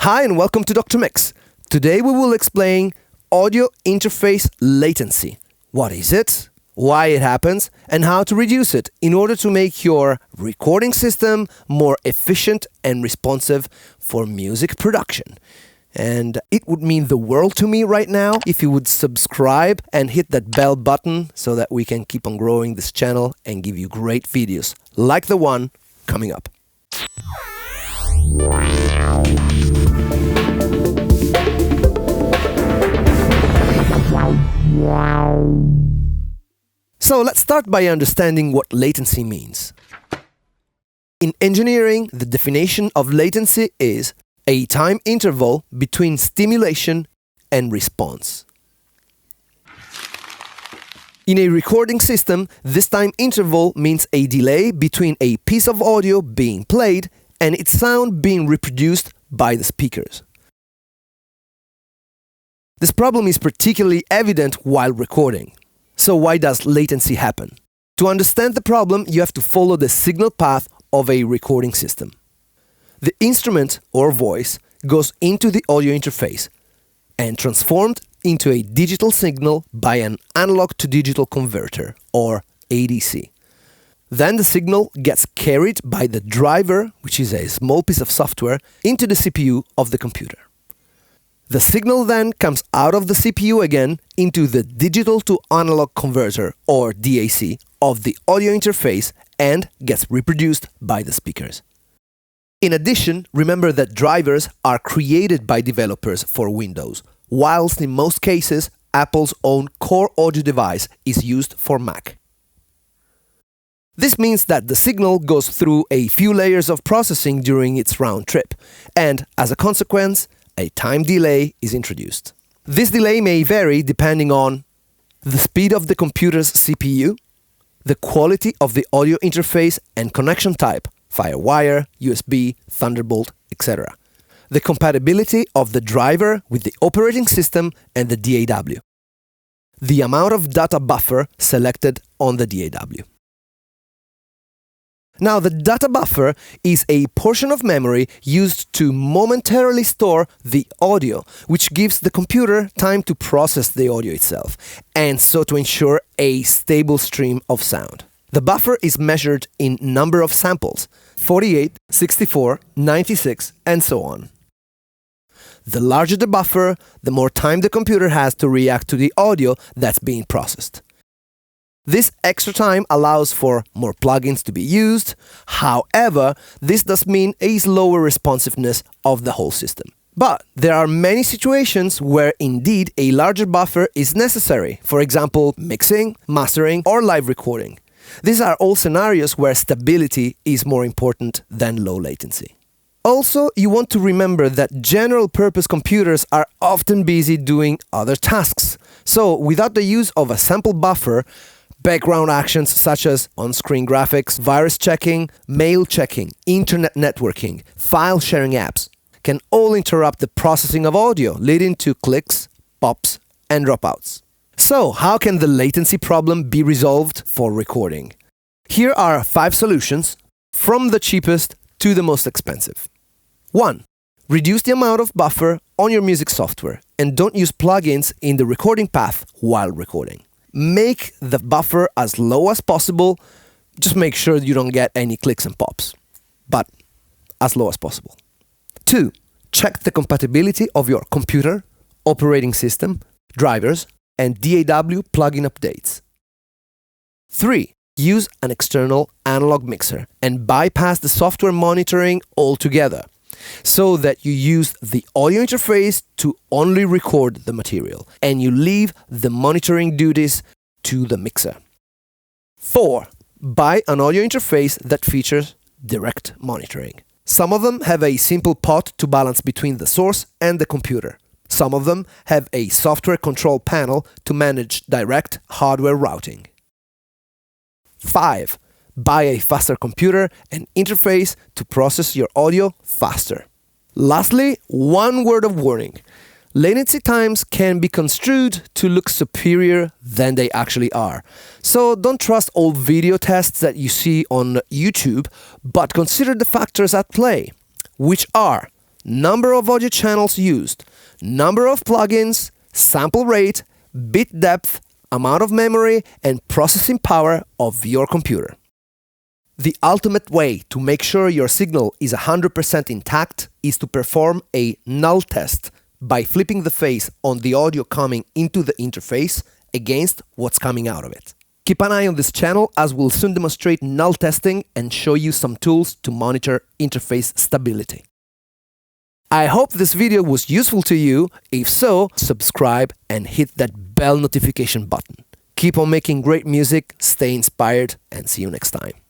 Hi and welcome to Dr. Mix. Today we will explain audio interface latency. What is it, why it happens, and how to reduce it in order to make your recording system more efficient and responsive for music production. And it would mean the world to me right now if you would subscribe and hit that bell button so that we can keep on growing this channel and give you great videos like the one coming up. So let's start by understanding what latency means. In engineering, the definition of latency is a time interval between stimulation and response. In a recording system, this time interval means a delay between a piece of audio being played and its sound being reproduced by the speakers. This problem is particularly evident while recording. So why does latency happen? To understand the problem, you have to follow the signal path of a recording system. The instrument or voice goes into the audio interface and transformed into a digital signal by an analog to digital converter or ADC. Then the signal gets carried by the driver, which is a small piece of software, into the CPU of the computer. The signal then comes out of the CPU again into the digital to analog converter or DAC of the audio interface and gets reproduced by the speakers. In addition, remember that drivers are created by developers for Windows, whilst in most cases Apple's own core audio device is used for Mac. This means that the signal goes through a few layers of processing during its round trip, and as a consequence, a time delay is introduced. This delay may vary depending on the speed of the computer's CPU, the quality of the audio interface and connection type, Firewire, USB, Thunderbolt, etc., the compatibility of the driver with the operating system and the DAW, the amount of data buffer selected on the DAW. Now, the data buffer is a portion of memory used to momentarily store the audio, which gives the computer time to process the audio itself, and so to ensure a stable stream of sound. The buffer is measured in number of samples, 48, 64, 96, and so on. The larger the buffer, the more time the computer has to react to the audio that's being processed. This extra time allows for more plugins to be used. However, this does mean a slower responsiveness of the whole system. But there are many situations where indeed a larger buffer is necessary, for example, mixing, mastering, or live recording. These are all scenarios where stability is more important than low latency. Also, you want to remember that general-purpose computers are often busy doing other tasks. So, without the use of a sample buffer, background actions such as on-screen graphics, virus checking, mail checking, internet networking, file sharing apps can all interrupt the processing of audio, leading to clicks, pops, and dropouts. So, how can the latency problem be resolved for recording? Here are 5 solutions, from the cheapest to the most expensive. 1. Reduce the amount of buffer on your music software and don't use plugins in the recording path while recording. Make the buffer as low as possible. Just make sure you don't get any clicks and pops, but as low as possible. 2. Check the compatibility of your computer, operating system, drivers, and DAW plugin updates. 3. Use an external analog mixer and bypass the software monitoring altogether, so that you use the audio interface to only record the material, and you leave the monitoring duties to the mixer. 4. Buy an audio interface that features direct monitoring. Some of them have a simple pot to balance between the source and the computer. Some of them have a software control panel to manage direct hardware routing. 5. Buy a faster computer and interface to process your audio faster. Lastly, one word of warning. Latency times can be construed to look superior than they actually are. So don't trust all video tests that you see on YouTube, but consider the factors at play, which are number of audio channels used, number of plugins, sample rate, bit depth, amount of memory, and processing power of your computer. The ultimate way to make sure your signal is 100% intact is to perform a null test by flipping the face on the audio coming into the interface against what's coming out of it. Keep an eye on this channel as we'll soon demonstrate null testing and show you some tools to monitor interface stability. I hope this video was useful to you. If so, subscribe and hit that bell notification button. Keep on making great music, stay inspired, and see you next time.